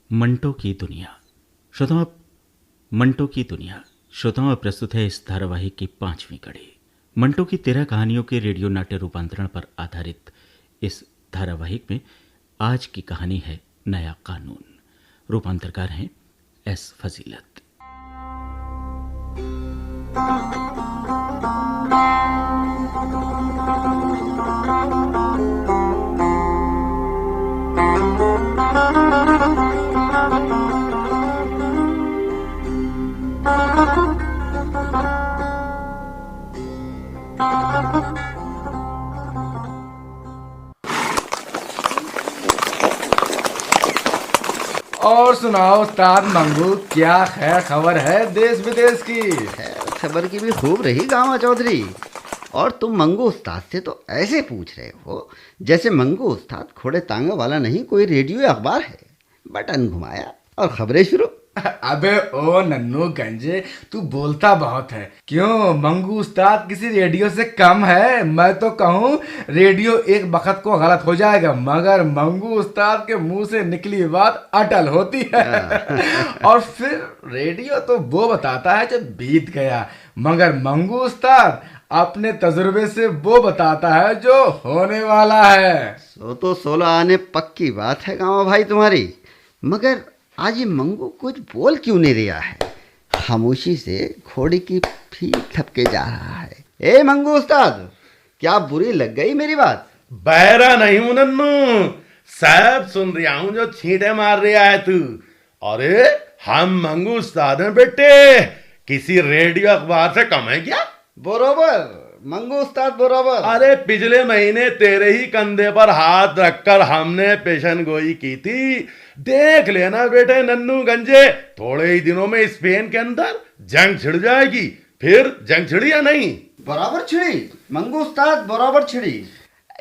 मंटो की दुनिया। श्रोताओं, मंटो की दुनिया श्रोताओं प्रस्तुत है इस धारावाहिक की 5वीं कड़ी। मंटो की 13 कहानियों के रेडियो नाट्य रूपांतरण पर आधारित इस धारावाहिक में आज की कहानी है नया कानून। रूपांतरकार हैं एस फजीलत। और सुनाओ उस्ताद मंगू, क्या खैर खबर है देश विदेश की? खैर खबर की भी खूब रही गामा चौधरी। और तुम मंगू उस्ताद से तो ऐसे पूछ रहे हो जैसे मंगू उस्ताद घोड़े टांगे वाला नहीं कोई रेडियो या अखबार है। बटन घुमाया और खबरें शुरू। अबे ओ नन्नू गंजे, तू बोलता बहुत है। क्यों मंगू उस्ताद किसी रेडियो से कम है? मैं तो कहूँ रेडियो एक वक्त को गलत हो जाएगा, मगर मंगू उस्ताद के मुंह से निकली बात अटल होती है। और फिर रेडियो तो वो बताता है जब बीत गया, मगर मंगू उस्ताद अपने तजुर्बे से वो बताता है जो होने वाला है। सो तो 16 आने पक्की बात है गामा भाई तुम्हारी। मगर आज ये मंगू कुछ बोल क्यों नहीं रहा है? खामोशी से घोड़ी की फीट थपके जा रहा है। ए मंगू उस्ताद, क्या बुरी लग गई मेरी बात? बहरा नहीं हूं नन्नू, सब सुन रहा हूं जो छींटे मार रहा है तू। अरे हम मंगू उस्ताद हैं बेटे, किसी रेडियो अखबार से कम है क्या? बरोबर मंगू उस्ताद बरोबर। अरे पिछले महीने तेरे ही कंधे पर हाथ रखकर हमने पेशन गोई की थी। देख लेना बेटे नन्नू गंजे, थोड़े ही दिनों में स्पेन के अंदर जंग छिड़ जाएगी। फिर जंग छिड़ी या नहीं? बराबर छिड़ी मंगू उस्ताद, बराबर छिड़ी।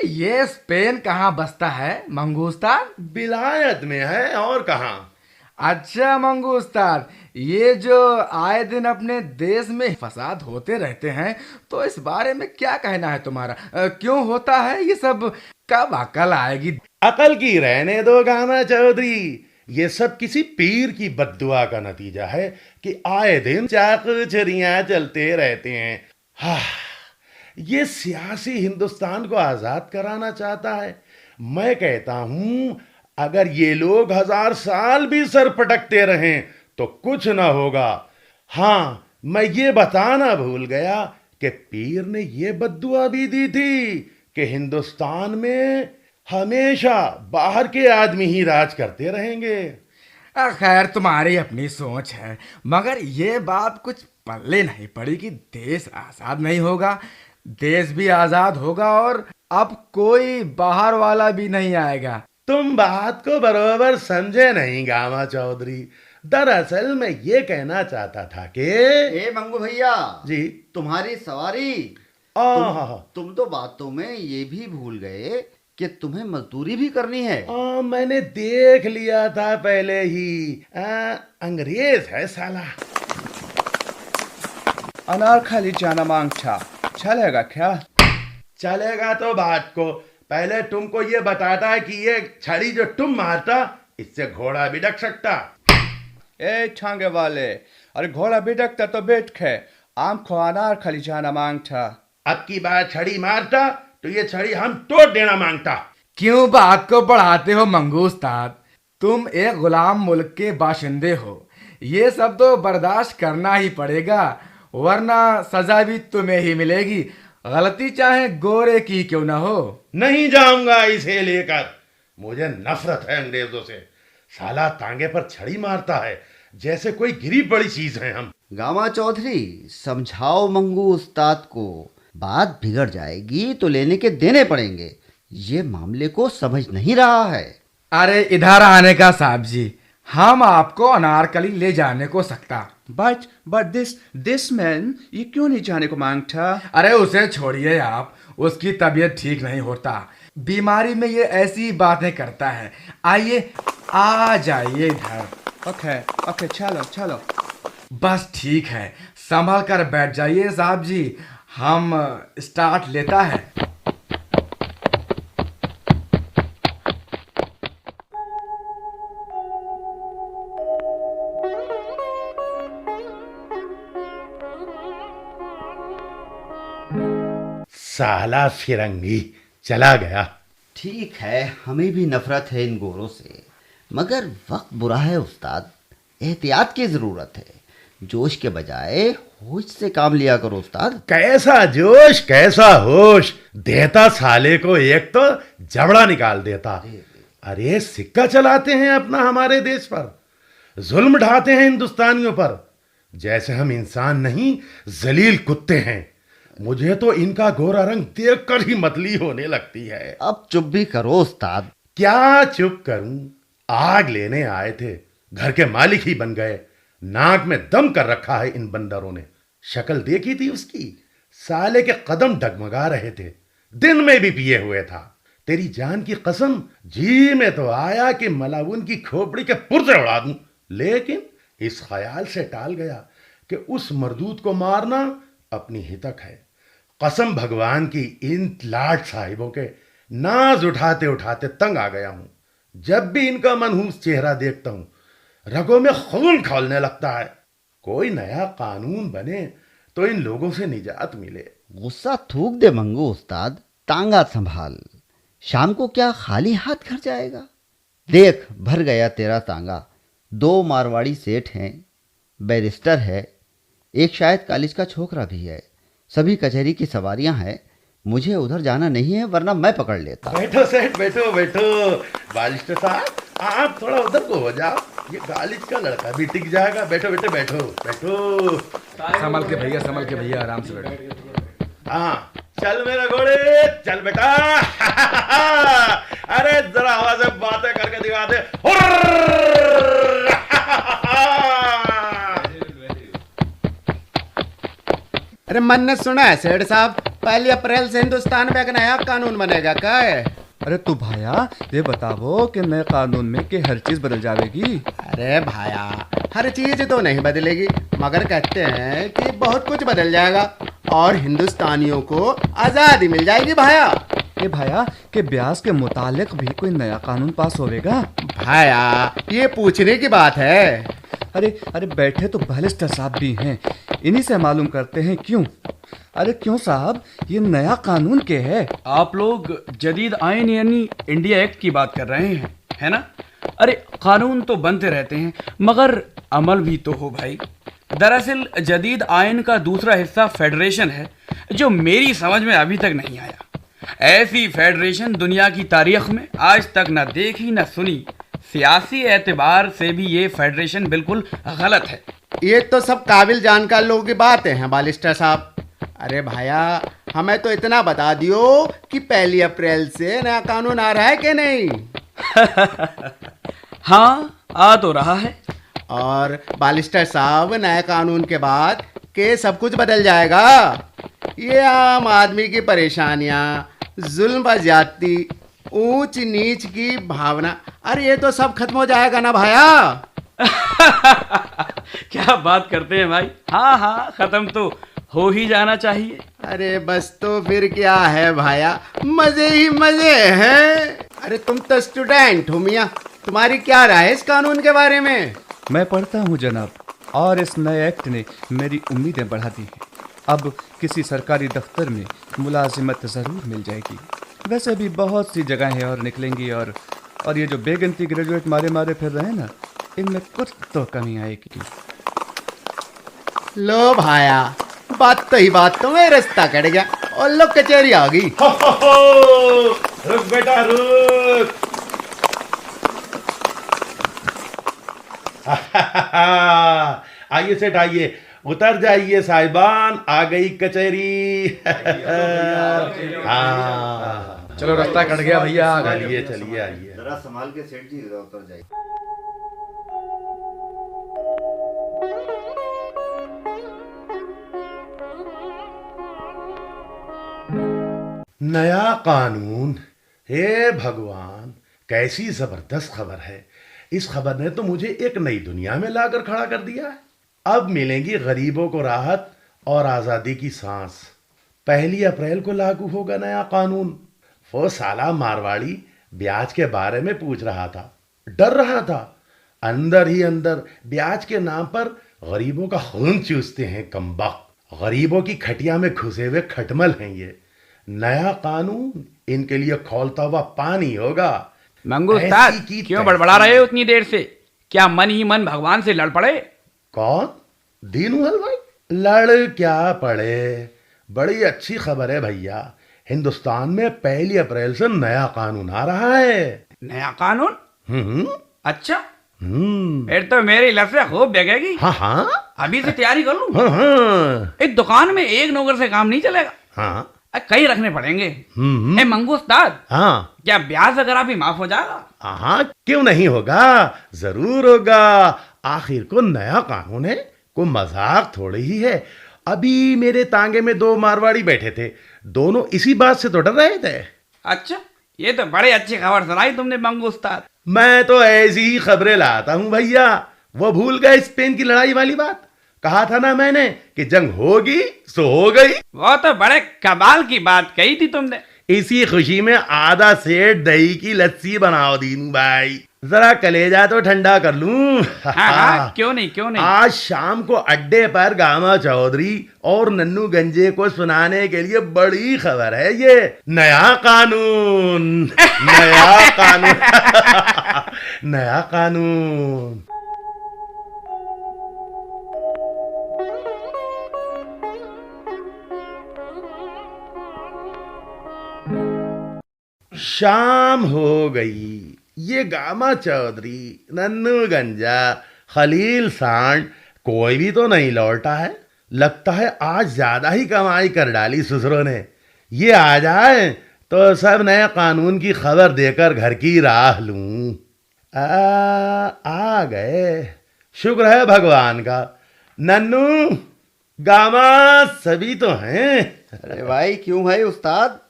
ये स्पेन कहाँ बसता है मंगू उस्ताद? विलायत में है, और कहाँ। अच्छा मंगू उस्ताद, ये जो आए दिन अपने देश में फसाद होते रहते हैं, तो इस बारे में क्या कहना है तुम्हारा? क्यों होता है ये सब? कब अकल आएगी? अकल की रहने दो गामा चौधरी, ये सब किसी पीर की बद्दुआ का नतीजा है कि आए दिन चाकचरियां चलते रहते हैं। हाँ, ये सियासी हिंदुस्तान को आजाद कराना चाहता है। मैं कहता हूं अगर ये लोग 1000 साल भी सर पटकते रहें तो कुछ ना होगा। हाँ, मैं ये बताना भूल गया कि पीर ने ये बद्दुआ भी दी थी कि हिंदुस्तान में हमेशा बाहर के आदमी ही राज करते रहेंगे। खैर तुम्हारी अपनी सोच है, मगर ये बात कुछ पल्ले नहीं पड़ी कि देश आजाद नहीं होगा। देश भी आजाद होगा और अब कोई बाहर वाला भी नहीं आएगा। तुम बात को बरोबर समझे नहीं गामा चौधरी। दरअसल मैं ये कहना चाहता था कि ए मंगू भैया जी, तुम्हारी सवारी। तुम तो बातों में ये भी भूल गए कि तुम्हें मजदूरी भी करनी है। मैंने देख लिया था पहले ही। अंग्रेज है साला। अनार खाली जाना मांगता, चलेगा क्या? चलेगा तो बात को पहले तुमको ये बताता है कि ये छड़ी जो तुम मारता, इससे घोड़ा भी डक सकता। ए छांगे वाले, अरे घोड़ा बिडकता तो बैठ के आम को अनार खाली जाना मांगता। अब की बार छड़ी मारता तो ये छड़ी हम तोड़ देना मांगता। क्यों बात को बढ़ाते हो मंगू उस्ताद? तुम एक गुलाम मुल्क के बाशिंदे हो, ये सब तो बर्दाश्त करना ही पड़ेगा, वरना सजा भी तुम्हें ही मिलेगी, गलती चाहे गोरे की क्यों ना हो। नहीं जाऊंगा इसे लेकर। मुझे नफरत है अंग्रेजों से। साला तांगे पर छड़ी मारता है जैसे कोई गिरी पड़ी चीज है हम। गामा चौधरी समझाओ मंगू उस्ताद को, बात बिगड़ जाएगी तो लेने के देने पड़ेंगे। ये मामले को समझ नहीं रहा है। अरे इधर आने का साहब जी, हम आपको अनारकली ले जाने को सकता। बट दिस मैन ये क्यों नहीं जाने को मांगता? अरे उसे छोड़िए आप, उसकी तबीयत ठीक नहीं होता, बीमारी में ये ऐसी बातें करता है। आइए आ जाइए इधर। ओके चलो। बस ठीक है, संभल कर बैठ जाइए साहब जी, हम स्टार्ट लेता है। साला फिरंगी चला गया। ठीक है, हमें भी नफरत है इन गोरों से, मगर वक्त बुरा है उस्ताद, एहतियात की जरूरत है। जोश के बजाय होश से काम लिया करो उस्ताद। कैसा जोश कैसा होश, देता साले को एक तो जबड़ा निकाल देता। अरे सिक्का चलाते हैं अपना हमारे देश पर, जुल्म ढाते हैं हिंदुस्तानियों पर, जैसे हम इंसान नहीं जलील कुत्ते हैं। मुझे तो इनका गोरा रंग देखकर ही मतली होने लगती है। अब चुप भी करो उस्ताद। क्या चुप करूं, आग लेने आए थे, घर के मालिक ही बन गए। नाक में दम कर रखा है इन बंदरों ने। शक्ल देखी थी उसकी, साले के कदम डगमगा रहे थे, दिन में भी पिए हुए था। तेरी जान की कसम, जी में तो आया कि मलाउन की खोपड़ी के पुर्जे उड़ा दूं, लेकिन इस ख्याल से टाल गया कि उस मरदूत को मारना अपनी हितक है। कसम भगवान की, इन लाट साहिबों के नाज उठाते उठाते तंग आ गया हूं। जब भी इनका मनहूस चेहरा देखता हूं, रगों में खून खौलने लगता है। कोई नया कानून बने तो इन लोगों से निजात मिले। गुस्सा थूक दे मंगू उस्ताद, तांगा संभाल। शाम को क्या खाली हाथ घर जाएगा? देख भर गया तेरा तांगा। 2 मारवाड़ी सेठ हैं, बैरिस्टर है, एक शायद कॉलेज का छोकरा भी है, सभी कचहरी की सवारियां हैं। मुझे उधर जाना नहीं है, वरना मैं पकड़ लेता। बैठो सेठ, बैठो बैठो। बालिस्टर साहब, आप थोड़ा उधर को हो जाओ, ये कॉलेज का लड़का भी टिक जाएगा। बैठो बेटे, बैठो बैठो। संभल के भैया, आराम से बैठो। हाँ, चल मेरे घोड़े, चल बेटा। अरे जरा हवा से बातें करके दिखा दे। अरे मन ने सुना है सेठ साहब, 1 अप्रैल से हिंदुस्तान में एक नया कानून बनेगा। क्या है? अरे तू भाया ये बतावो कि नए कानून में कि हर चीज बदल जाएगी। अरे भाया, हर चीज तो नहीं बदलेगी, मगर कहते हैं कि बहुत कुछ बदल जाएगा और हिंदुस्तानियों को आजादी मिल जाएगी। भाया ये भाया के ब्याज के मुतालिक भी कोई नया कानून पास होवेगा? भाया, ये पूछने की बात है। अरे बैठे तो बैरिस्टर साहब भी हैं, इन्हीं से मालूम करते हैं। क्यों? अरे क्यों साहब, ये नया कानून क्या है? आप लोग जदीद आइन यानी इंडिया एक्ट की बात कर रहे हैं, है ना? अरे कानून तो बनते रहते हैं, मगर अमल भी तो हो भाई। दरअसल जदीद आइन का दूसरा हिस्सा फेडरेशन है, जो मेरी समझ में अभी तक नहीं आया। ऐसी फेडरेशन दुनिया की तारीख में आज तक न देखी न सुनी। सियासी एतबार से भी ये फेडरेशन बिल्कुल गलत है। ये तो सब काबिल जानकार लोगों की बातें हैं बालिस्टर साहब। अरे भाया, हमें तो इतना बता दियो कि 1 अप्रैल से नया कानून आ रहा है कि नहीं? हाँ, आ तो रहा है। और बालिस्टर साहब, नए कानून के बाद के सब कुछ बदल जाएगा। ये आम आदमी की परेशानियाँ, जुल्म ज्यादती, ऊंच नीच की भावना, अरे ये तो सब खत्म हो जाएगा ना भाया? क्या बात करते हैं भाई। हाँ, खत्म तो हो ही जाना चाहिए। अरे बस तो फिर क्या है भाया, मजे ही मजे हैं। अरे तुम तो स्टूडेंट हो मियाँ, तुम्हारी क्या राय है इस कानून के बारे में? मैं पढ़ता हूँ जनाब, और इस नए एक्ट ने मेरी उम्मीदें बढ़ा दी हैं। अब किसी सरकारी दफ्तर में मुलाजिमत ज़रूर मिल जाएगी। वैसे भी बहुत सी जगहें और निकलेंगी, और ये जो बेगिनती ग्रेजुएट मारे फिर रहे हैं ना, इनमें कुछ तो कमी आएगी। लो भाया, बात तो ही बात तो में रास्ता कट गया और लो कचहरी आ गई। रुक बेटा रुक। आइए सेठ आइए, उतर जाइए साहिबान, आ गई कचहरी। हाँ, चलो रास्ता कट गया भैया, आ गए। चलिए चलिए आइए। जरा संभाल के सेठ जी, उतर जाइए। नया कानून, हे भगवान, कैसी जबरदस्त खबर है। इस खबर ने तो मुझे एक नई दुनिया में लाकर खड़ा कर दिया है। अब मिलेंगी गरीबों को राहत और आजादी की सांस। 1 अप्रैल को लागू होगा नया कानून। वो साला मारवाड़ी ब्याज के बारे में पूछ रहा था, डर रहा था। अंदर ही अंदर ब्याज के नाम पर गरीबों का खून चूसते हैं कमबख्त। गरीबों की खटिया में घुसे हुए खटमल हैं ये। नया कानून इनके लिए खौलता हुआ पानी होगा। मंगू ऐसी उस्ताद की क्यों तैसी। बड़बड़ा रहे हो उतनी देर से? क्या मन ही मन भगवान से लड़ पड़े? कौन? दीनू हलवाई? लड़ क्या पड़े, बड़ी अच्छी खबर है भैया। हिंदुस्तान में 1 अप्रैल से नया कानून आ रहा है। नया कानून? हम्म अच्छा, हम्म फिर तो मेरी लफ्ज़ें खूब बिकेगी। हाँ हाँ अभी से तैयारी कर लूं। हाँ हाँ एक दुकान में एक नौकर से काम नहीं चलेगा, हाँ कई रखने पड़ेंगे। हम्म ए मंगू उस्ताद, हाँ क्या ब्याज वगैरह भी माफ हो जाएगा? हाँ, क्यों नहीं होगा, जरूर होगा। आखिर को नया कानून है, कोई मजाक थोड़ी ही है। अभी मेरे तांगे में 2 मारवाड़ी बैठे थे, दोनों इसी बात से तो डर रहे थे। अच्छा, ये तो बड़ी अच्छी खबर सुनाई तुमने मंगू उस्ताद। मैं तो ऐसी ही खबरें लाता हूँ भैया। वो भूल गए स्पेन की लड़ाई वाली बात? कहा था ना मैंने कि जंग होगी सो हो गई। वो तो बड़े कमाल की बात कही थी तुमने। इसी खुशी में आधा सेठ दही की लस्सी बनाओ दीनू भाई, जरा कलेजा तो ठंडा कर लूं। हाँ, क्यों नहीं क्यों नहीं। आज शाम को अड्डे पर गामा चौधरी और नन्नू गंजे को सुनाने के लिए बड़ी खबर है। ये नया कानून, नया कानून नया कानून। शाम हो गई। ये गामा चौधरी, नन्नू गंजा, खलील सांड कोई भी तो नहीं लौटा है। लगता है आज ज्यादा ही कमाई कर डाली ससुरों ने। ये आ जाए तो सब नए कानून की खबर देकर घर की राह लूं। आ गए, शुक्र है भगवान का। नन्नू गामा सभी तो हैं। अरे भाई क्यों भाई उस्ताद,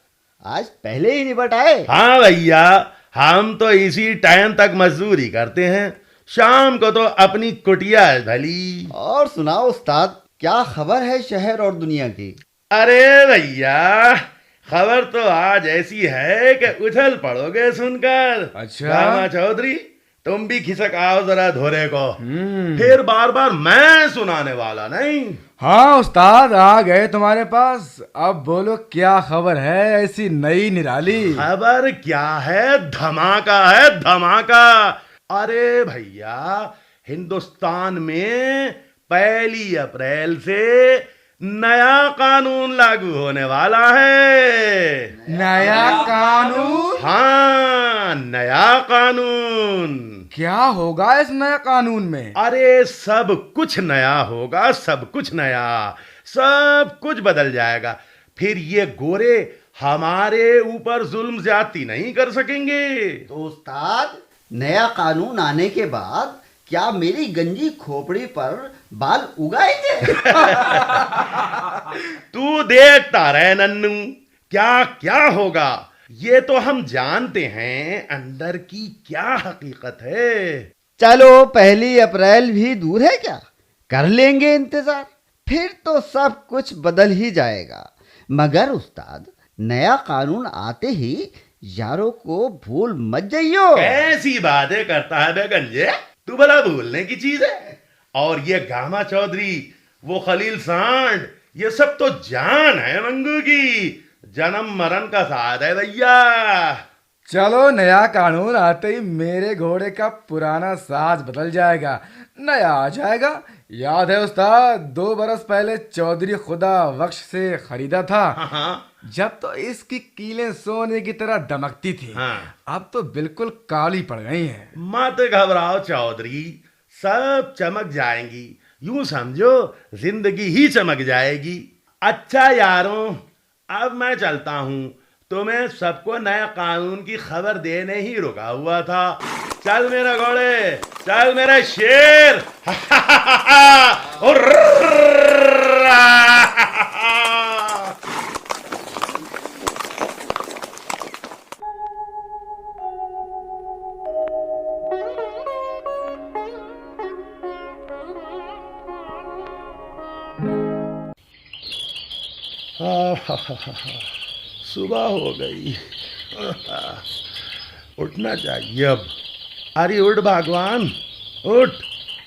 आज पहले ही निपट आए? हाँ भैया, हम तो इसी टाइम तक मजदूरी करते हैं, शाम को तो अपनी कुटिया ढली। और सुनाओ उस्ताद, क्या खबर है शहर और दुनिया की? अरे भैया, खबर तो आज ऐसी है कि उछल पड़ोगे सुनकर। अच्छा? रामा चौधरी, तुम भी खिसक आओ जरा धोरे को। फिर बार बार मैं सुनाने वाला नहीं। हाँ उस्ताद, आ गए तुम्हारे पास। अब बोलो क्या खबर है ऐसी नई निराली? खबर क्या है, धमाका है धमाका। अरे भैया, हिंदुस्तान में 1 अप्रैल से नया कानून लागू होने वाला है। नया कानून? हाँ, नया कानून। क्या होगा इस नया कानून में? अरे सब कुछ नया होगा, सब कुछ नया, सब कुछ बदल जाएगा। फिर ये गोरे हमारे ऊपर जुल्म ज्यादती नहीं कर सकेंगे। तो उस्ताद, नया कानून आने के बाद क्या मेरी गंजी खोपड़ी पर बाल उगाएंगे? तू देखता रहे नन्नू, क्या क्या होगा ये तो हम जानते हैं, अंदर की क्या हकीकत है। चलो 1 अप्रैल भी दूर है क्या, कर लेंगे इंतजार, फिर तो सब कुछ बदल ही जाएगा। मगर उस्ताद, नया कानून आते ही यारों को भूल मत जाइयो। कैसी बातें करता है बे गंजे, तू भला भूलने की चीज है। और ये गामा चौधरी, वो खलील सांड, ये सब तो जान है मंगू की, जन्म मरण का साथ है भैया। चलो, नया कानून आते ही मेरे घोड़े का पुराना साज बदल जाएगा, नया आ जाएगा। याद है उस्ताद, 2 बरस पहले चौधरी खुदा बख्श से खरीदा था। हाँ, जब तो इसकी कीलें सोने की तरह दमकती थी। हाँ। अब तो बिल्कुल काली पड़ गई हैं। मत घबराओ चौधरी, सब चमक जाएंगी। यूं समझो जिंदगी ही चमक जाएगी। अच्छा यारों, अब मैं चलता हूं, तुम्हें सबको नए कानून की खबर देने ही रुका हुआ था। चल मेरा घोड़े, चल मेरा शेर। सुबह हो गई, उठना चाहिए अब। अरे उठ भगवान, उठ।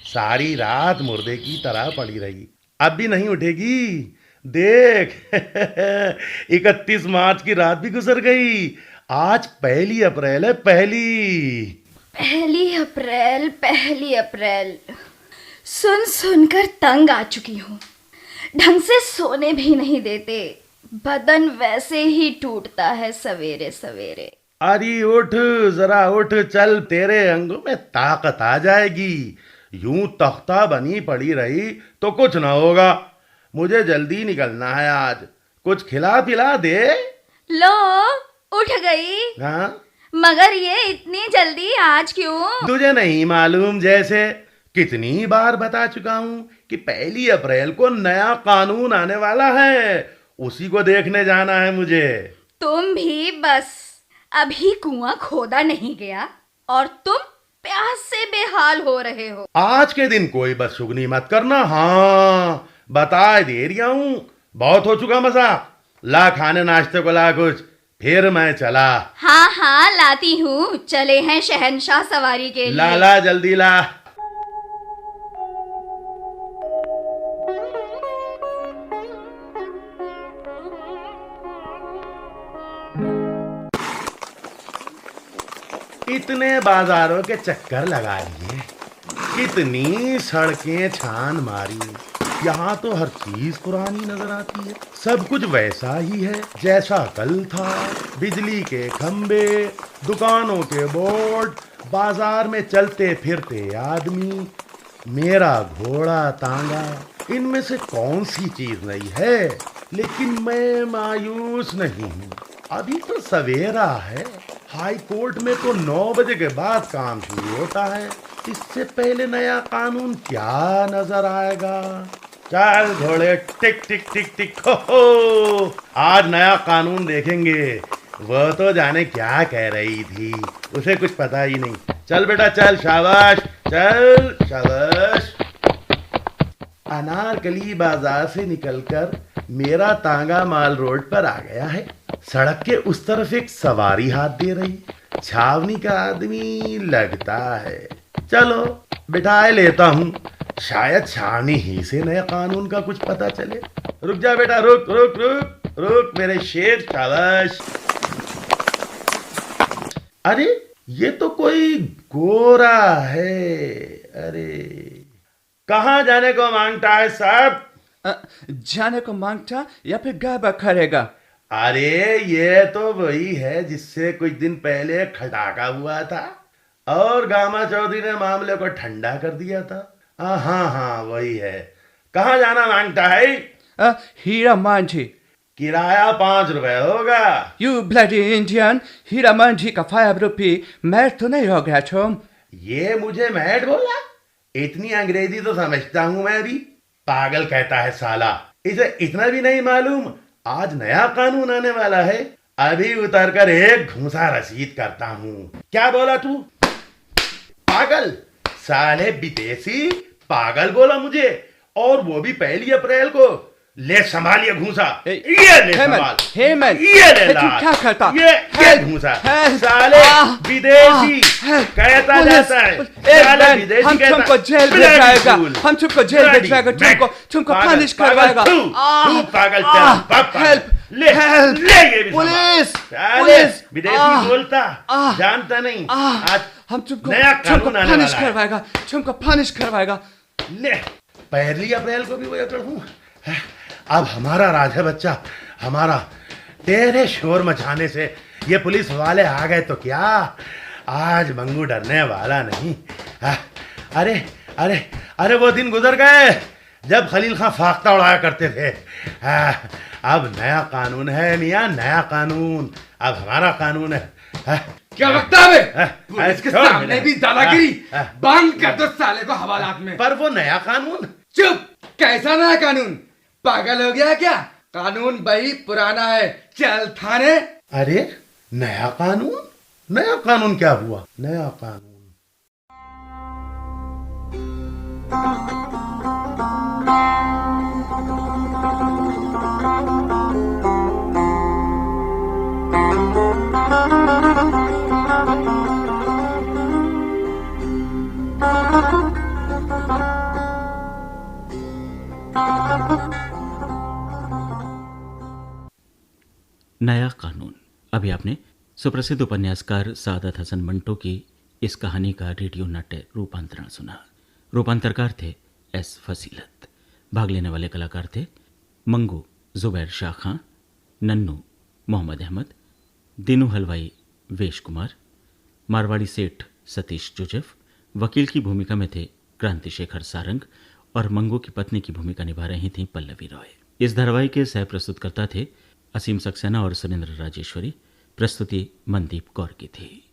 सारी रात मुर्दे की तरह पड़ी रही, अब भी नहीं उठेगी। देख 31 मार्च की रात भी गुजर गई, आज 1 अप्रैल है। पहली अप्रैल सुन सुनकर तंग आ चुकी हूँ। ढंग से सोने भी नहीं देते, बदन वैसे ही टूटता है सवेरे सवेरे। अरे उठ, जरा उठ, चल, तेरे अंगों में ताकत आ जाएगी। यूं तख्ता बनी पड़ी रही तो कुछ ना होगा। मुझे जल्दी निकलना है आज, कुछ खिला पिला दे। लो उठ गई। हाँ, मगर ये इतनी जल्दी आज क्यों? तुझे नहीं मालूम जैसे कितनी बार बता चुका हूं कि 1 अप्रैल को नया कानून आने वाला है, उसी को देखने जाना है मुझे। तुम भी बस, अभी कुआं खोदा नहीं गया और तुम प्यास से बेहाल हो रहे हो। आज के दिन कोई बदशुगनी मत करना। हाँ, बता दे रही हूं, बहुत हो चुका मजाक। ला खाने नाश्ते को ला कुछ, फिर मैं चला। हाँ हाँ लाती हूँ, चले हैं शहंशाह सवारी के लिए। ला ला जल्दी ला। इतने बाजारों के चक्कर लगा लिए, कितनी सड़कें छान मारी, यहाँ तो हर चीज पुरानी नजर आती है। सब कुछ वैसा ही है जैसा कल था। बिजली के खंबे, दुकानों के बोर्ड, बाजार में चलते फिरते आदमी, मेरा घोड़ा तांगा, इनमें से कौन सी चीज नहीं है। लेकिन मैं मायूस नहीं हूँ, अभी तो सवेरा है। हाई कोर्ट में तो 9 बजे के बाद काम शुरू होता है, इससे पहले नया कानून क्या नजर आएगा। चल घोड़े, टिक टिक टिक टिक, हो आज नया कानून देखेंगे। वो तो जाने क्या कह रही थी, उसे कुछ पता ही नहीं। चल बेटा चल, शाबाश, चल शाबाश। अनारकली बाजार से निकलकर मेरा तांगा माल रोड पर आ गया है। सड़क के उस तरफ एक सवारी हाथ दे रही, छावनी का आदमी लगता है। चलो बिठाए लेता हूँ, शायद छावनी ही से नए कानून का कुछ पता चले। रुक जा बेटा, रुक रुक रुक रुक मेरे शेर, शाबाश। अरे ये तो कोई गोरा है। अरे कहाँ जाने को मांगता है साहब? जाने को मांगता या फिर गायबा करेगा? अरे ये तो वही है जिससे कुछ दिन पहले खटाका हुआ था और गामा चौधरी ने मामले को ठंडा कर दिया था। हाँ हाँ वही है। कहाँ जाना मांगता है? हीरा मांझी। किराया 5 रुपए होगा। यू ब्लडी इंडियन, हीरा मांझी का 5 रुपये मैट तो नहीं हो गया तुम? ये मुझे मैट बोला? इतनी अंग्रेजी तो समझता हूँ मैं भी। पागल कहता है साला, इसे इतना भी नहीं मालूम आज नया कानून आने वाला है। अभी उतर कर एक घूंसा रसीद करता हूँ। क्या बोला तू? पागल साले विदेशी, पागल बोला मुझे, और वो भी 1 अप्रैल को। ले संभालिए घूंसा, ये ले संभाल, ये ले ला, क्या करता? ये घूंसा। साले विदेशी कहता जाता है, साले विदेशी हम कहता, तुमको जेल भेजाएगा, हम तुमको जेल भेजाएगा, तुमको पनिश करवाएगा। तू पागल, हेल्प, ले ये भी पुलिस, पुलिस। विदेशी बोलता जानता नहीं, आज हम तुमको नया कानून आने पनिश वाला है। करवाएगा, तुमको पनिश करवाएगा। ले 1 अप्रैल को भी वो कर दूं। अब हमारा राज है बच्चा, हमारा। तेरे शोर मचाने से ये पुलिस वाले आ गए तो क्या, आज मंगू डरने वाला नहीं। अरे अरे अरे वो दिन गुजर गए जब खलील खां फाख्ता उड़ाया करते थे। अब नया कानून है मियाँ, नया कानून। अब हमारा कानून है। क्या लगता है पुलिस के सामने भी दादागिरी? बंद कर दो साले को हवालात में। पर वो नया कानून। चुप, कैसा नया कानून? पागल हो गया क्या? कानून भाई पुराना है, चल थाने। अरे नया कानून? नया कानून क्या हुआ? नया कानून नया कानून। अभी आपने सुप्रसिद्ध उपन्यासकार सादत हसन मंटो की इस कहानी का रेडियो नाट्य रूपांतरण सुना। रूपांतरकार थे एस फसीलत। भाग लेने वाले कलाकार थे मंगू जुबैर शाह खां, नन्नू मोहम्मद अहमद, दीनू हलवाई वेश कुमार, मारवाड़ी सेठ सतीश जोसेफ, वकील की भूमिका में थे क्रांति शेखर सारंग और मंगू की पत्नी की भूमिका निभा रही थीं पल्लवी रॉय। इस धारावाहिक के सह प्रस्तुतकर्ता थे असीम सक्सेना और सुरेंद्र राजेश्वरी। प्रस्तुति मनदीप कौर की थी।